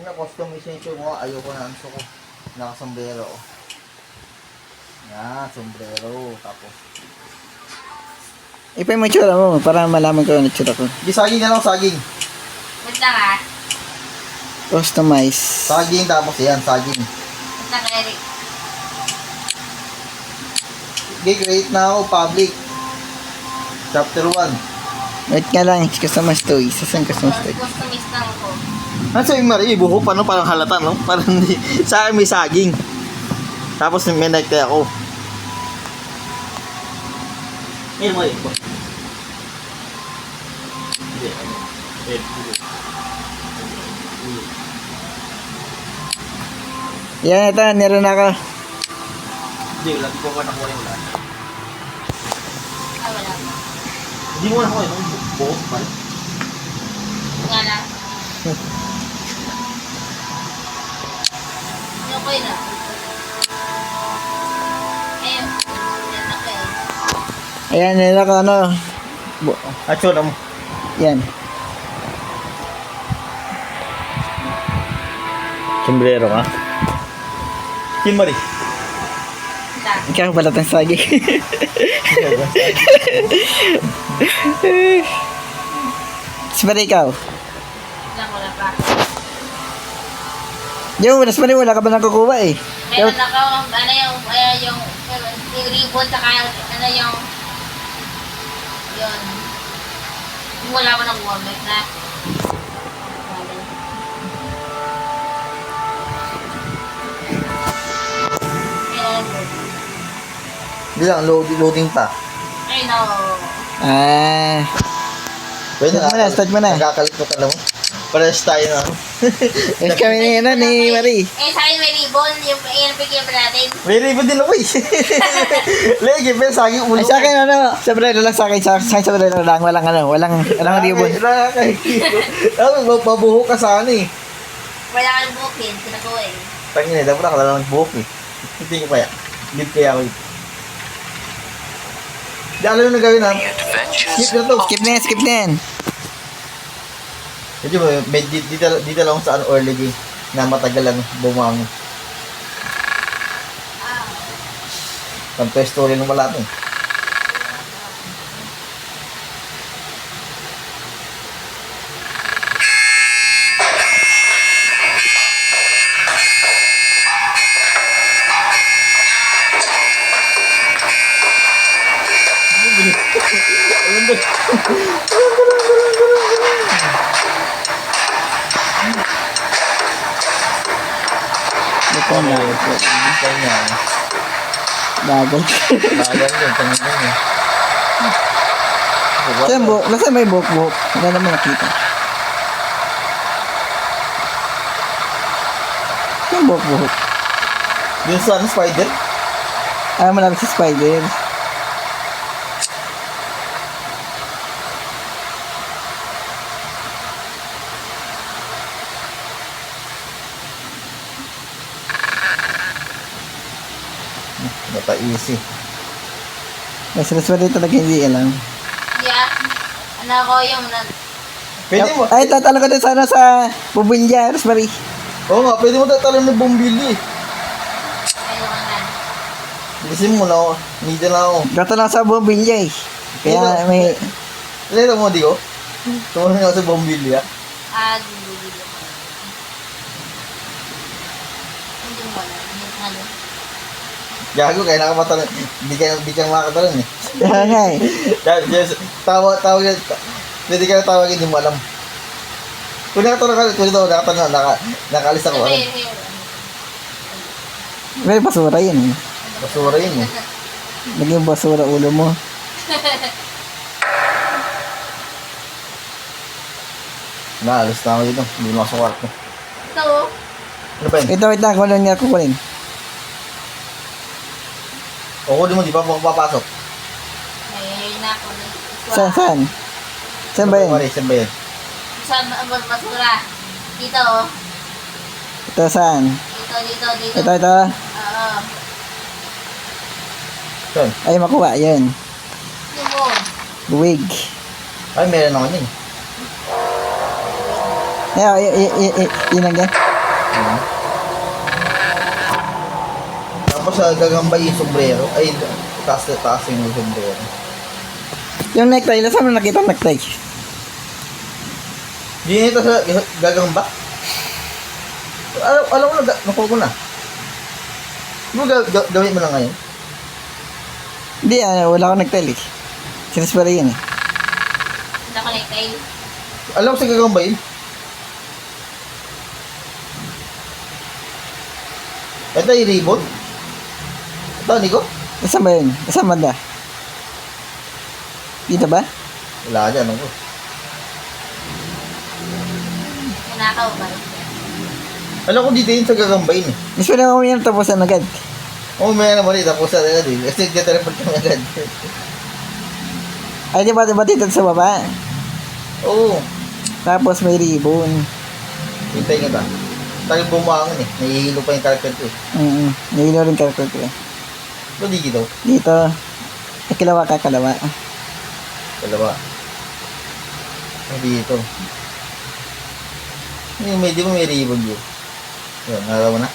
na customization ko, ayoko na ang suko. Nakasombrero. Yan, sombrero. Tapos, Ipay mo yung tsura mo para malaman ko ano tsura ko. di saging na lang, saging. Wait lang ah. Customize. Saging, tapos yan, saging. Wait lang, Eric. Okay, create na ako, public. Chapter 1. Wait nga lang, customize to. Saan customize to? Customize lang ako. Ano sabi Marie, buhok pa no? Parang halata no? Parang hindi, sa akin may saging. Tapos may nagtay ako. Ngayon mo rin. Hindi, ano. Yan, ito, meron ako. Hindi, lagi ko nakuha yung lahat. Ah, wala pa. Hindi mo nakuha yung buhok pa rin. Nga lang. Okay na. Ayun. Yan ako eh. Ayan, meron ako ano. At yun, Yan. sombrero ka? Kim Marie. Lang. Ikaw balat ng sagi. Sipari ikaw. Lang, wala pa. Yo, nasipari wala ka ba nang kukuha eh. Meron ako, ano yung ribbon, saka ano yung yun. Kung wala ko nakuha, may na. Hindi lang, loading pa. I know. Ah. Pwede Start mo na. Nagkakalit mo ka lang. Pares tayo na. Eh, kami ni, ano, ni Marie. Eh, sa akin may ribbon, yung bigyan pa natin. May ribbon din ako eh. Legi, pero saging ulo. Ay, sa akin, ano, sombrero lang sa akin. Sa akin, sombrero lang. Walang, ano, walang ribbon. Mabuhok ka sa ano eh. Wala kang bukin, sinakuha eh. Tangin eh, dapat ako lang nagbuhok eh. Hindi ko kaya. Hindi kaya ako eh. Di alam yung nagawin ha. Skip na to. Skip na yan, skip na yan. Medyo ba, dito lang sa ano, early game na matagal lang bumangon. Tanto yung story nung wala to eh. Ito na. Kanya. Bagal. Bagal din, tangin din eh. Saan buhok? Nasaan may buhok-buhok? Wala naman nakita. Saan buhok-buhok? Yung sa ano, spider? Ah, malapit sa spider. Bata easy. May saraswari talaga hindi alam. Yeah. Ano ko yung Pwede mo. Ay, tatanong ko din sana sa Bubulya, Rosemary. Oo nga, pwede mo tatalon ng bombili. ayun nga. Bilisin mo na ako. Need na ako. Tatanong sa Bubulya eh. Kaya may... Lalo mo, di ko? Tumanin ako sa bombili ha. Bibili ko. Hindi mo alam. Ano? Gago, kaya nakamatalon. Hindi ka makakatalon eh. Kaya nga eh. Just, tawag yan. Pwede ka na tawagin, hindi mo alam. Kung nakatalon nakalis ako. Sabi, May basura yun eh. Basura yun eh. Naging basura ulo mo. Naalis na ako dito. Hindi mo ako sa kwarto. ito. Ano ba yun? Ito, wait lang. Kunin nga kukunin. O, kunin mo, di pa ako papasok. Ay, nako. Saan? Saan ba yun? Mari, saan ba yun? Saan ang basura? Dito. Oh. Ito saan? Dito. Ito. Oo. Saan? Ay, makuha. Yun. Hindi mo. Buwig. Ay, meron ako din. Ayan, yun lang yan. Ayan. Tapos gagambay yung sombrero. Ay, taas na taas yung sombrero. Yung necktie, saan mo nakita ang necktie? Hindi ito sa gagamba. Alam mo na, nakuha ko na. Ano gawin mo lang ngayon? Hindi, wala akong necktie eh. Sinuspray yun eh. Wala ko like tayo. Alam mo sa gagamba yun? Ito yung ribbon. Ito, Nico? Saan ba yun? Saan banda? Dito ba? Wala dyan, ako. Nanakaw ba? Alam ko dito yun sa gagamba yun eh. Mas pwede mo yan tapusan agad. Oo, may naman eh. Tapos agad eh. Kasi nagka-teleport kami agad. Ay, di ba dito sa baba? Oo. Tapos may ribbon. Hintay nga ba? Tagal bumangon eh. Nahihilo pa yung character ko eh. Nahilo rin character ko eh. Ba't di dito? Dito. Kalawa ka, kalawa. Dalawa. Ay, dito. Di ba may ribbon yun? Yun, naraw mo na?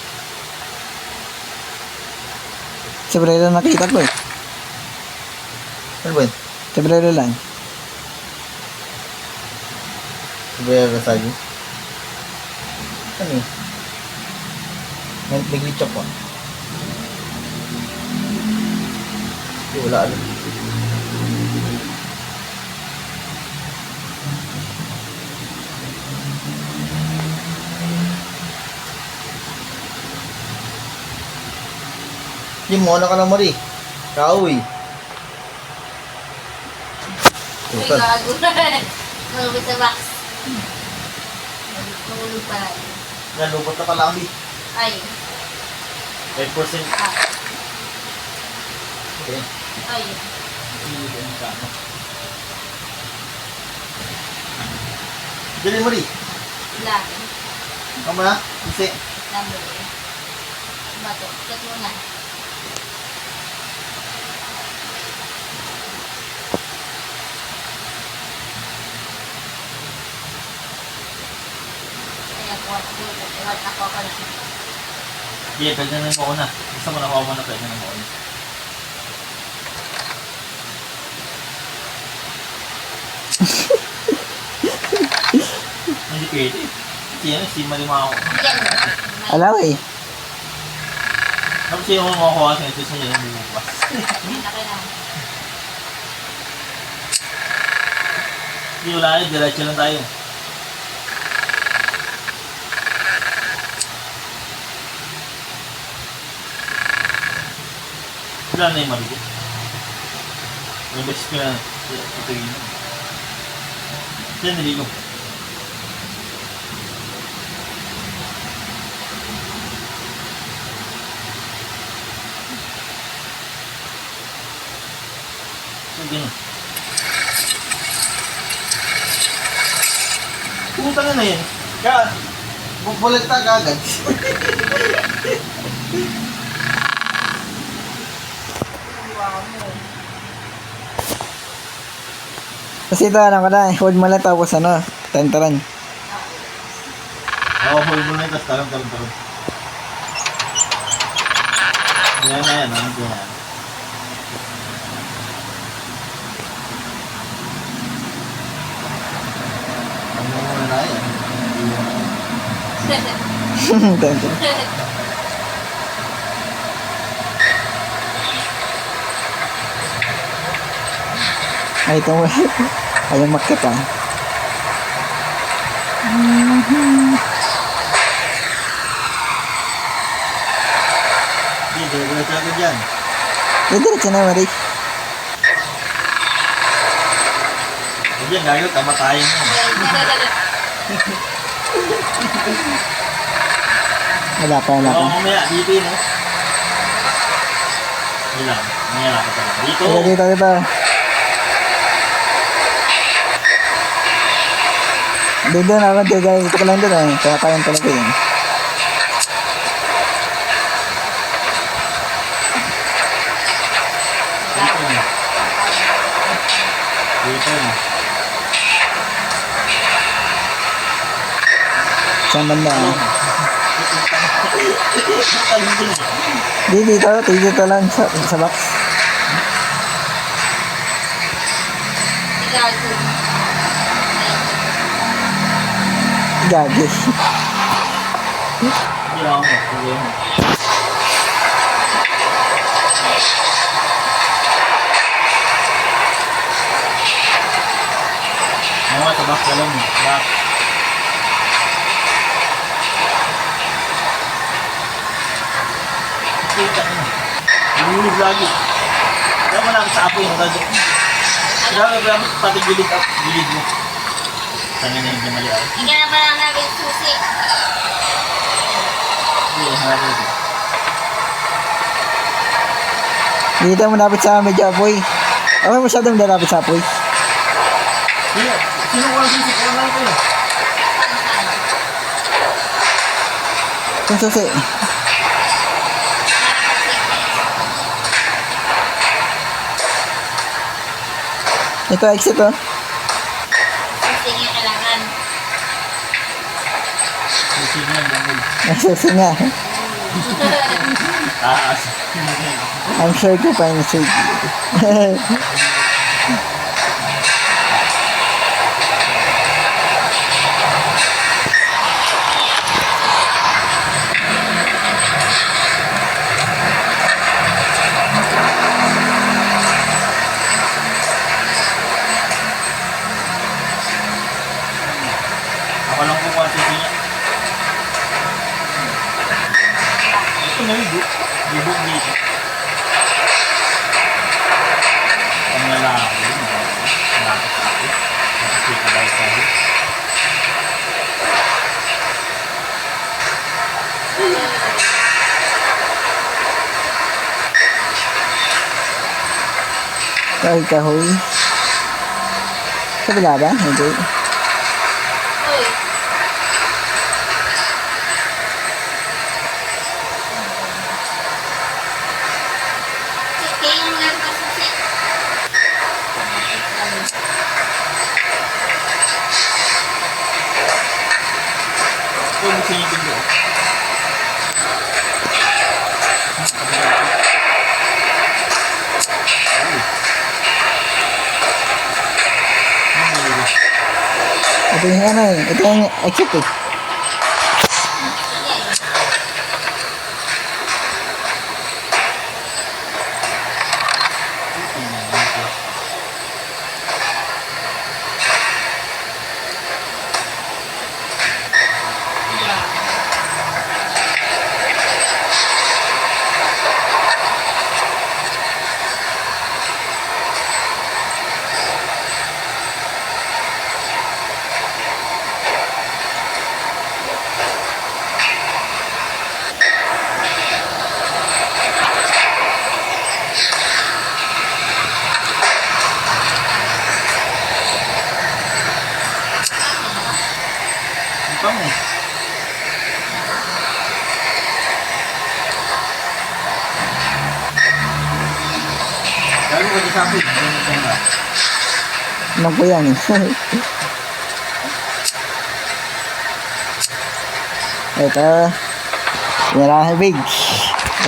Sobrero nakita ko eh. Ano ba yun? Sobrero lang. Sobrero sa'yo? Ano yun? May glitch up pa. Hindi, wala alam. Yung muna ka na Mari. Kauwi. Uy, gago. Nalubot sa box. Nalubot pa. Nalubot na pala kami. Ay. 5%. Ah. Okay. Ay. Dali Mari. Ilan. Kama na. Kasi. Number. Bato. Kat mo na. Kaya kuwat ako ka na. Sige, pwede na mo ako na. Gusto mo na ako na pwede na mo ako na. Hindi pwede. Si Malimao. Yan. Alaw eh. Tapos yung mga kuha sa ito sa niya yung bumubukas. Laki na. Hindi wala yun, diretso lang tayo. Wala na yung marigo. Yung beses ko na ito yun. Diyan niligo. So, gano'n. Pumunta na yun. Kaya, bubulagta ka agad. Kasi ito, ano ko na, hold mo lang tapos ano, tantaran. Oo, hold mo na yun, tapos tarong. Yan na yan, ano yan. Ano mo na yan? Tantaran. Ay, ito mo. Ayaw makita. Hindi, diretso agad yan. Diretso na, Mari. Hindi yan, gagawin, kamatayin mo. Wala pa. Oo, mamaya, dito yun, no? Yun lang, mamaya lang ka talaga. Dito. Dito. Dito na ako, dito ko lang doon eh. Kakain talaga yun. Dito. Saan banda? Dito. Dito lang sa box. Gago. Gagi. Hindi ako problema. Mga tabak ka lang. Back. Kita mo. Nilulog lagi. Kaya mo lang sa apoy mo. Kaya mo pati gilid mo. Sana na yung mali ako. Hindi ka na pala namin susi. Hindi, hanapin ito. Dito mo lapit sa medyo apoy. Okay, masyadong lalapit sa apoy. Sino ko lang sisip? Wala lang kayo. Kung susi. Ito, exit oh. Susi nga kailangan. Sisip na yung Susi nga. taas. I'm sure ko pa yung susi. Ako lang kung sisip niya. Ito na yung bubog dito. Ang lalaki yun. Lalaki sa akin. Nakasita tayo sa akin. Kahoy. Sa bila ba? Hindi. Uy. Kaya yung lang ka susi. Ito yung sinipin doon. Ito yung ano eh. Ito yung exit eh. Ito mo. Lalo ko sa akin. Ano po yan eh. Ito. Yan lang big.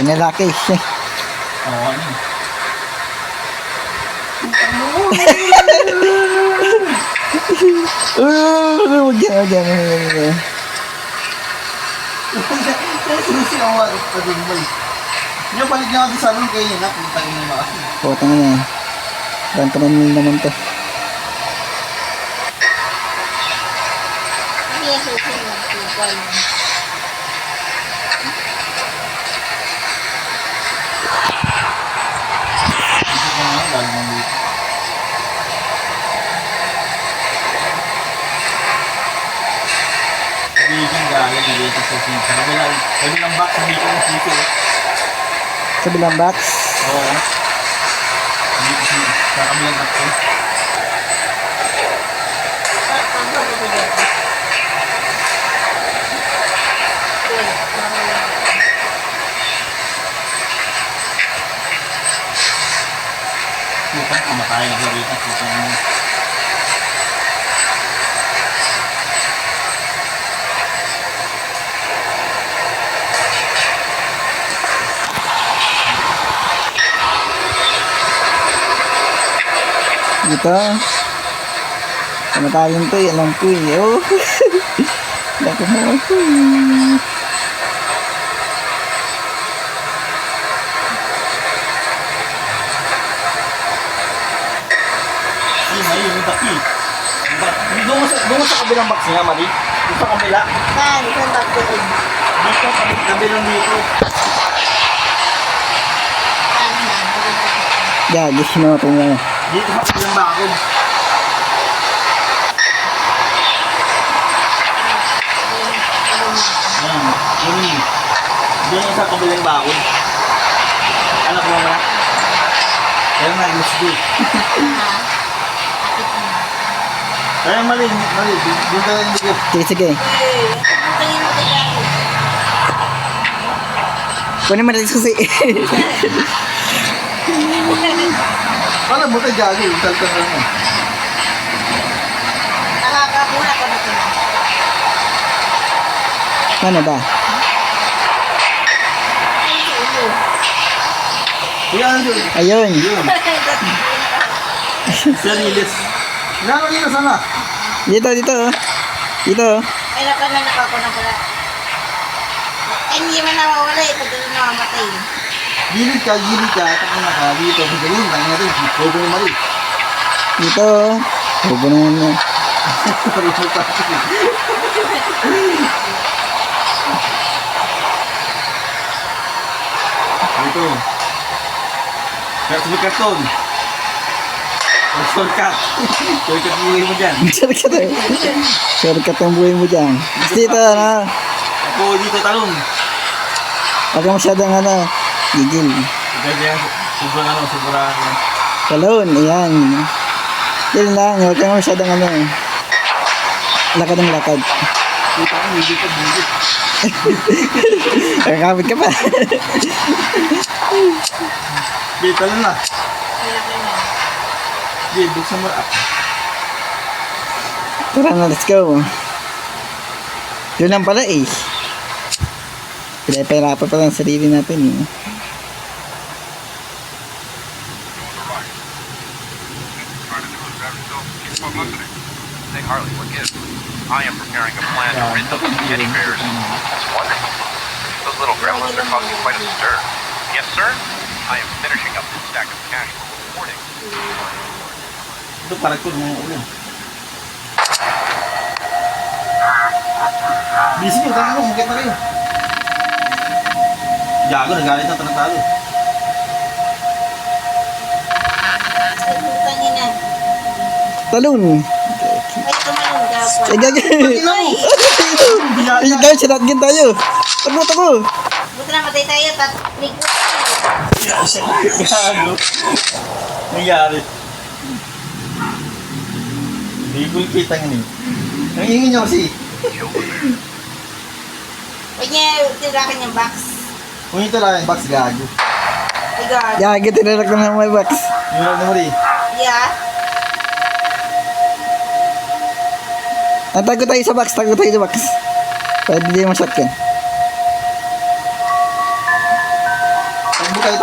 Yan laki. Oo, ano yun? Huwag yan. Sinisi ako nga pa din mo eh. Yung balik niya ako sa salon kayo yun na, puntang ina mo kasi. Putang ina. Ganto na nila naman to. Hindi yung susi mo. People. Ito ko nga, lalo mong dito. Hindi yung gala dito sa sisi. Kabilang box, hindi ko yung sisi. Sa bilang box. Oo. Sa kabilang box. Putang kumakain ako dito. Putang mo. Dito. Kamatayin to, alam ko eh. Oh. Naku mo ako eh. Yun, ayun, yung taki. Doon mo sa kabilang box niya, Mari. Doon sa kabila. Saan? Saan ba ito? Dito, kabilang dito. Saan? Gagis mo ito nga. Dito sa kabilang bakod. Yan, yun. Doon yung sa kabilang bakod. Anak mo na. Kaya nga, let's do. Kaya mali. Doon tayo hindi ko. Sige, sige. Tingin mo kay Jackie. Kunin mo na yung susi. Alam mo tayo gagi, talkan na mo. Nakakakuna ko na ito. Ano ba? Kaya ano yun? Ayun. Yun. Sarilis. Nano nila sana? Dito, dito. Oh. Dito. Oh. Ay, nakananap ako na pala. Ay, hindi man nawawala eh. Pag doon namamatay. Gilid ka, tapos na ka, dito, ganun, tayo natin, bobo yung mali. Dito. Oh. Hubo naman mo. Dito. Karton. Shortcut. Shortcut buhay mo dyan. Shortcut eh. Shortcut ang buhay mo dyan. Dito, ano. Ako dito talon. Huwag ka masyadong, ano, gigil. Ganyan. Sobrang. Talon, ayan. Yan lang, huwag ka masyadong, ano. Lakad ng lakad. Dito ka, hindi ka, bugit. Kakapit ka pa. Dito, talon na. Di, buksan mo. Tara na, let's go. Yun lang pala eh. Pinapahirapan pa lang ang sarili natin eh. Say, Harley, we're good. I am preparing a plan to rid those teddy bears. That's wonderful. Those little gremlins are causing quite a stir. Yes, sir? I am finishing up this stack of cash for reporting. Ito parang ko mga ulo. Busy nyo, tanga mo, mukit na kayo. Gago, nagalit na tanatalo. Ay, putang ina. Talon. Ay, tumalong dapat. Ay, gagawin. Ay, gagawin, sinatgin tayo. Takbo. Buti na matay tayo. Ligpot tayo. Gago. Nangyari. Bibul kita nga niyo. Nangingin nyo kasi. Huwag niya tirakan yung box. Kung ito lang yung box, gago. My God. Gagi, tinalak na ng my box. Yun lang naman eh. Yeah. Tago tayo sa box. Pwede di mo shotgun. Takbo tayo,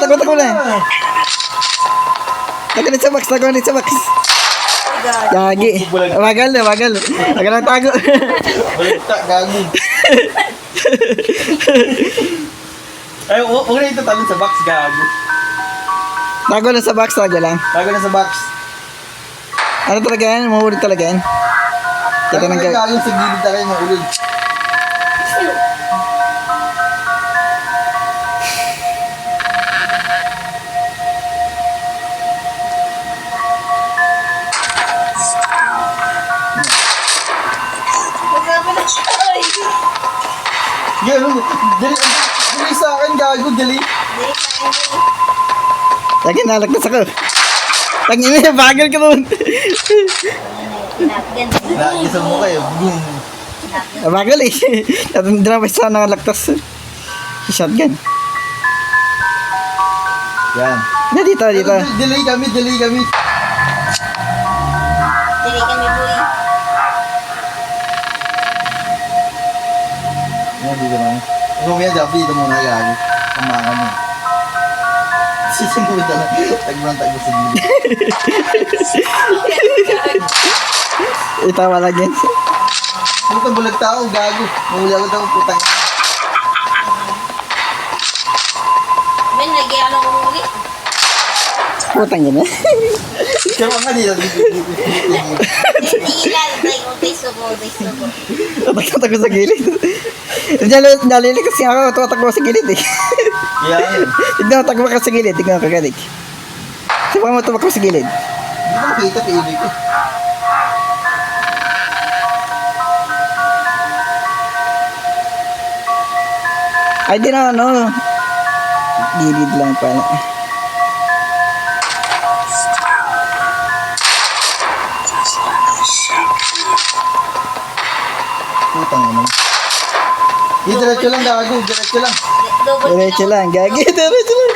takbo. Takbo na. Tago na sa box. My God. Gagi. Bagal. Bagal ang tago. Balitak, gago. Ay, huwag na ito talon sa box, gago. Tago lang sa box, tago lang. Tago na sa box. Ano talaga yan? Mahuli talaga yan. Tago Kita ng na yung gago sa gilid na kayo ng ulod. Magsabi na siya. Ay. Gano'n, dali sa akin, gago, dali. Hindi, kain mo. Lagi nalagtas ako. Tangina, bagal ka nun. Pinapgan. Lagi sa mukha eh, boom. Bagal eh. Hindi na pa isa nakalagtas. Shotgun. Yan. Na dito. Delay kami. Dili kami, boy. Yan, dito lang. Ano mo yan, Javi, dito muna, gago. Tamakan mo. Sisimula na. Tagmo sa gilid. Itawa lang yan. Ano ka bulag tao? Gago. Mahuli ako daw putang. Ben, lagi ano umuli. Putang yun, Kaya nga nila. Tingnan, tayo subo. Tatakbo sa gilid. Nalilikas nga ako, tumatakbo sa gilid eh. Yan. Tignan mo, takbo ka sa gilid. Tignan mo, kagalig. Sabi mo, tumakbo sa gilid. Hindi ko makita pa ibig ko. Ay, di na, ano. Gilid lang pala. Putang ina. Diretso lang gago. Diretso lang. Diretso lang, gagi. Diretso lang.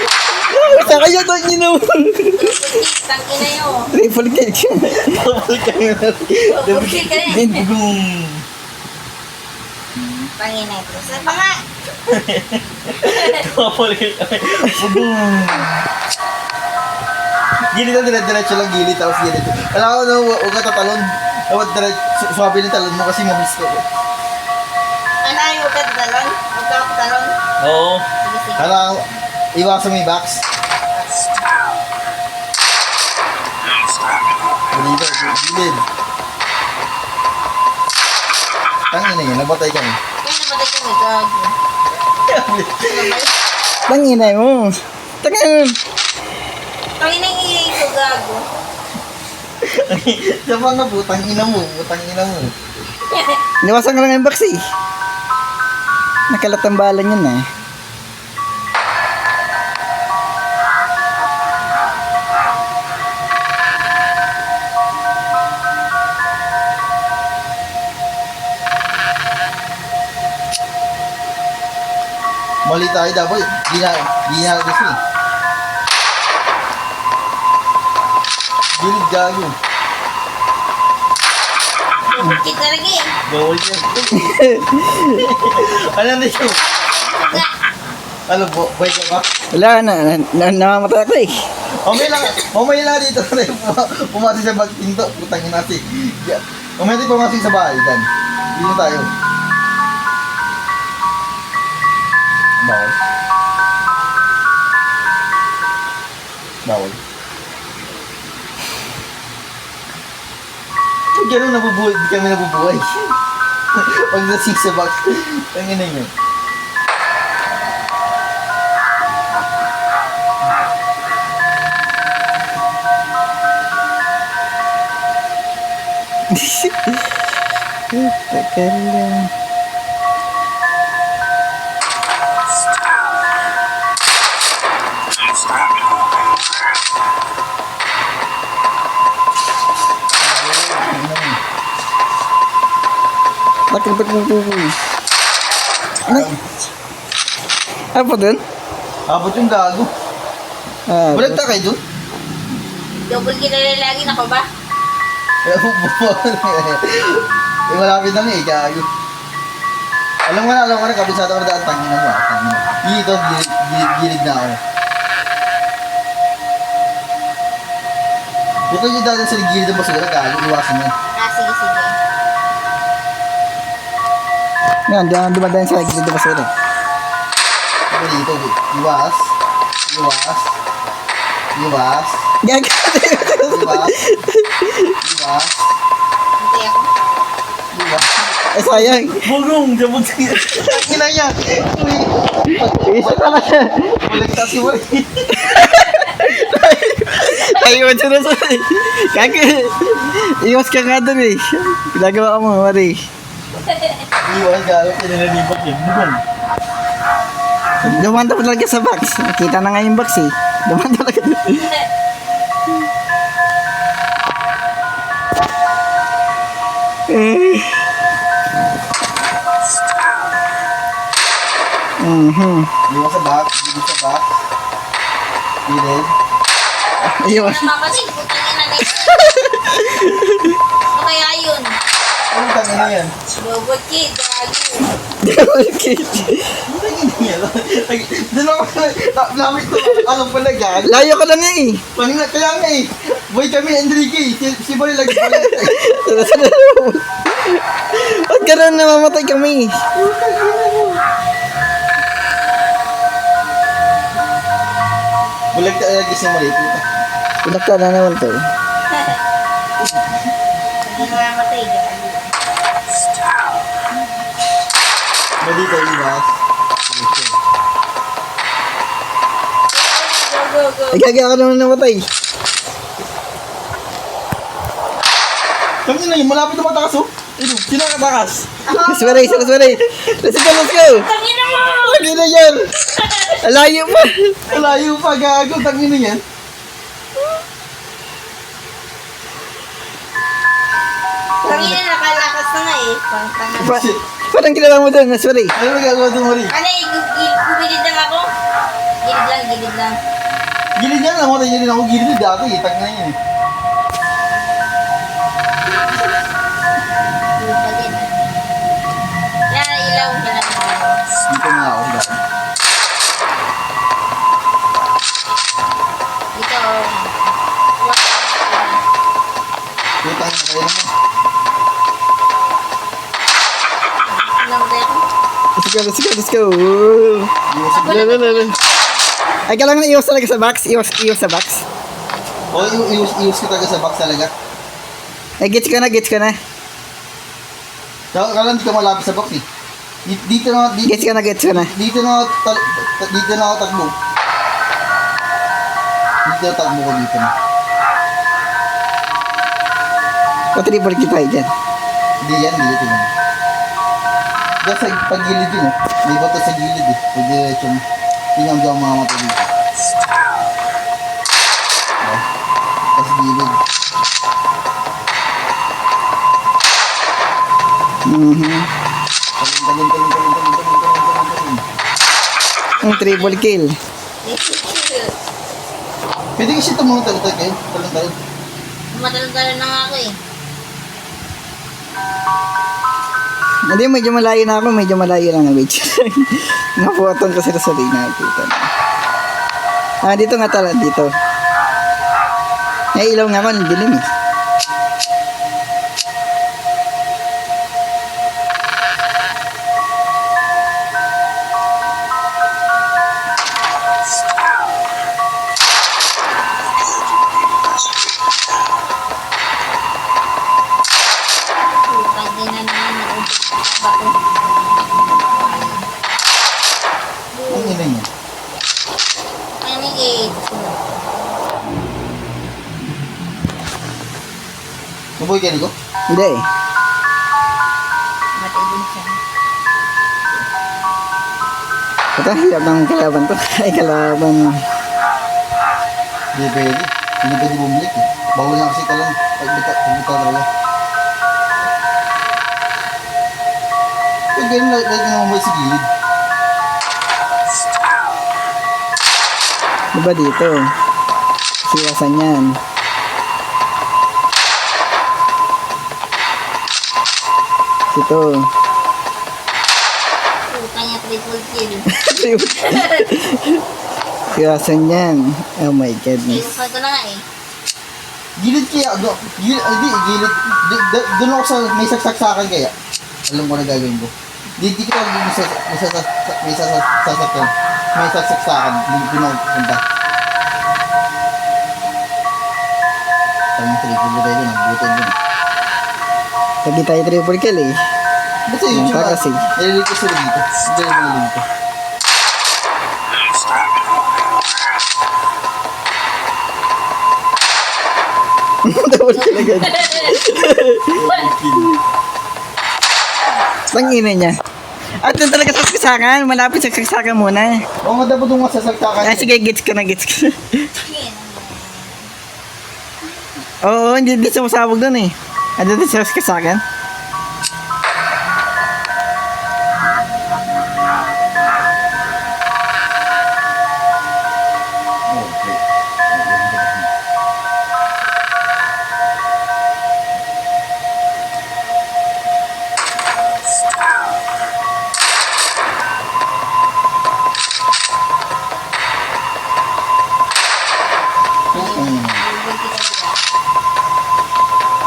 Sa kayo, tangin na mo. Tangina yun. Triple kill siya. Double kayo na. Double kill ka rin. Boom. Tangina ito. Saan pa nga? Double kayo kami. Boom. Gilid na diretso lang gilid tapos gilid. Alam ko na huwag ka tatalon. Dapat diretso. Swabe ng talon mo kasi mabilis ko. Ano yung ka talon? Huwag ka talon? Oo. Sige, sige. Kailangan iwasan mo yung box. Gilid. Tangin na yun, nabatay kami. Kaya namatay kami, gago. Tangina mo. Tangina. Tangina yung iay ko, gago. Diba nga putang ina mo. Niwasan ka lang yung box eh. Nakalatambalan yun eh. Mali tayo dapat. Di na gusto eh. Gilid gago. Double kill talaga eh. Bawal yan. Ano na yun? Ano, boy ka ba? Wala na, namamatay ako eh. Mamaya lang dito. Pumasok sa bagpinto. Putangin natin. Mamaya tayo pumasok sa bahay. Yan. Dito tayo. Bawal. Bawal. Pag gano'n nabubuhay, di kami nabubuhay. Pag nasig sa box, tangin na yun. Teka lang. Bakit ano? Ano pa dun? Abot yung gago. Ah, Balag ta kayo dun? Double kill na lagi na ko ba? Eh, malapit na nga eh, gago. Alam ko na, kabisado ko na daan, tangin na mo. Dito, gilid na ako. Bukan yung daan sa gilid ng basura, gago, iwasan mo. Ah, sige, sige. yan, diyan dumadayan sa gilid na basura. Ako dito, iwas. Gag. Iwas. Hintay ako. Ay, sayang. Bugong, jabog siya. Tangin na niya. Isa talaga. Baligtas si Wal. Iwan siya na sa... Kaka, iwas ka nga dun eh. Ginagawa ka mo, Mari. Iwas, gago, pinanalibak yun. Bugong. Dumaan talaga sa box. Nakita na nga yung box eh. Dumaan talaga. Iwas sa box, gilid sa box. Gilid. Iwan. Ano mamatay? Putangin na next. Ano kaya yun? tangin na yan. Double kid, gago. Double kill. Tangin na yan. Doon ako, lamit ko, ano pala gag. Layo ka lang nga eh. Panina, kaya nga eh. Boy kami, Enrique. Si Boy lagi pala. Ba't gano'n namamatay kami? Bulag ka lagi sa mali, puta. Pinakta na naman to. Hindi namamatay, gago. Mali tayo, Ibas. Go, go, go. Ay, gagi ako naman namatay. Kami na yun, malapit na matakas, oh. Sino nakatakas? Sorry. Let's go. Tangin na mo! Tangin na yan. Layo pa. Malayo pa, gago. Tangin na yan. Tangin na, nakalakas na nga eh. Pang-tanga. Parang ginawa mo doon. Sorry. Ano nagagawa doon, Mari? Ano eh, gumilid lang ako. Gilid lang. Gilid yan, namatay niya rin ako. Gilid din dati, eh. Tangin na yan, eh. Lupa din. Yan, ilaw na lang ako. Dito na ako, dati. Dito. Putang na kayo naman. Namatay ako. Let's go. Iwas Lala. Ay, kailangan iwas talaga sa box. Iwas sa box. O, iwas ko talaga sa box talaga. Ay, gets ko na. Kala hindi ka malapit sa box, eh. Dito na, Gets ko na. dito na ako takbo. Dito na takbo ko dito na. Patribol kita dyan. Hindi yan, dito na. Diyan sa pagilid yun, oh. May bato sa gilid, eh. Pwede yung tingnan dyan mga mata dito. Oh. Tapos gilid. Talon. Ang triple kill. Pwede kasi tumunod kayo. Talon. Matalon-talon na nga ako eh. Hindi, medyo malayo na ako. Medyo malayo lang. Wait. Napuoton ko sila sa rin nakikita na. Dito nga tala. Dito. Ay, ilaw nga ako. Dilim eh. Putang ina naman ako. Bato. Ang ina niya. Ano eh. Mabuhay ka nito? Hindi eh. Matay din siya. Ito, hirap ng kalaban to. Ay, kalaban. Hindi pwede. Hindi pwede bumalik, eh. Bawal na kasi talon. Pagbuta talaga. Pag ganun, lagi na mamuhay sa gilid. Diba dito? Siwasan yan. Dito. Putang niya triple kill. Siwasan yan. Oh my goodness. Iusan ko na nga eh. Gilid kaya, gilid. Doon ako sa, may saksaksakan kaya. Alam ko na gagawin ko. Di ko may sasakyan. May saksaksakan. Doon ako pupunta. Tama sa likod tayo doon, nagbutan doon. Lagi tayo triple kill eh. Basta yun, Yung kasi. nililig ko sila dito. Hindi na nililig ko. Double kill agad. Tangina niya. At doon talaga sa saksakan. Malapit sa saksakan muna. Oo nga dapat doon masasaksakan. Ah, sige, gets ko na. Oo, hindi sumasabog doon eh. Ano din sa saksakan?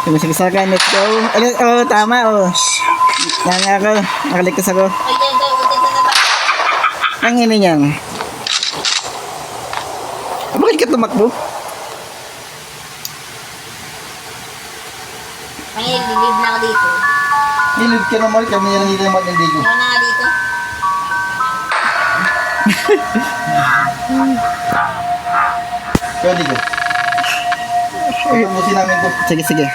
Sige, sakan, let's go. Oh, tama, oh. Yan ako, nakaligtas ako. Ay, yan daw, ulit na naman. Ang ina niyan. Bakit ka tumakbo? Ay, lilib na ako dito. Nilid ka naman, kami yan ang hindi naman ng digo. Ano na nga dito? Kaya digo. Pagkamusin namin to. Sige, sige.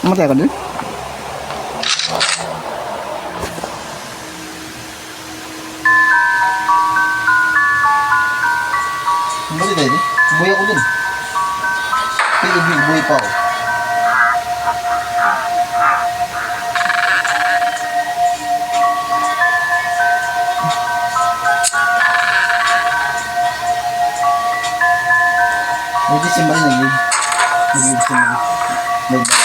Mamatay ako dun? Bali tayo di. Buhay ako dun. Kaya buhay pa ako. Medyo simbal na yun. Medyo simbal. Medyo.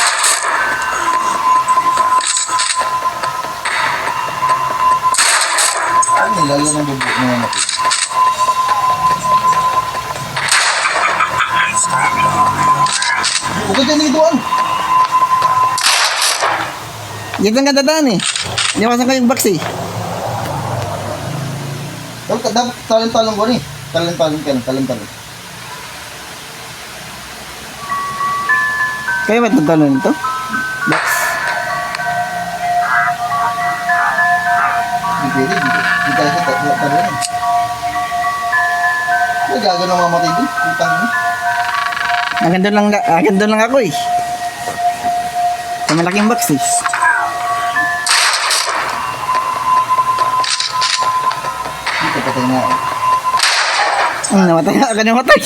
Ano nilagyan ng bubo ng mati? Huwag ka dyan doon. Dito ang dadaan eh. Iniwasan ko yung box eh. Dapat talon-talon ko rin. Talon-talon ka na, talon-talon. Kaya ba itong talon nito? Box. Hindi pwede, hindi tayo sa talon. Ay, gago na mamatay doon. Putang mo. Hanggang doon lang ako eh. Sa malaking box eh. Dito patay na ako. Namatay na ako, namatay.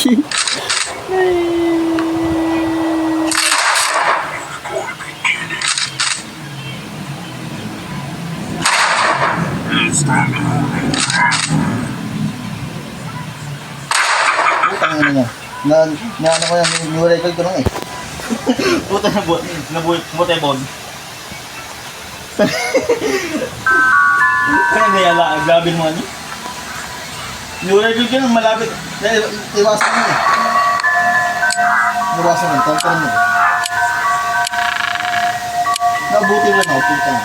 Putang ina niya. Na ano ko yan, ni-record ko lang eh. Puta na butay bod. Kaya nayala, grabe mo ano. Nirecord ka ng malapit. Iwasan mo eh. Iwasan mo, tantaran mo. Nabuti rin ako, putang.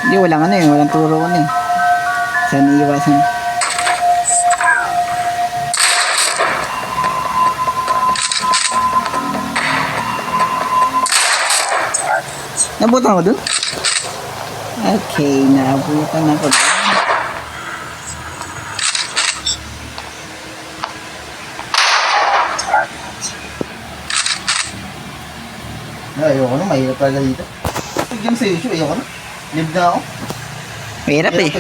Hindi, walang ano eh. Walang turo ko eh. Saan iiwasan? Nabutan ako dun? Okay, nabutan ako dun. Ayoko na, mahirap talaga dito. Pag game sa issue, ayoko na. Live na ako. Mahirap eh.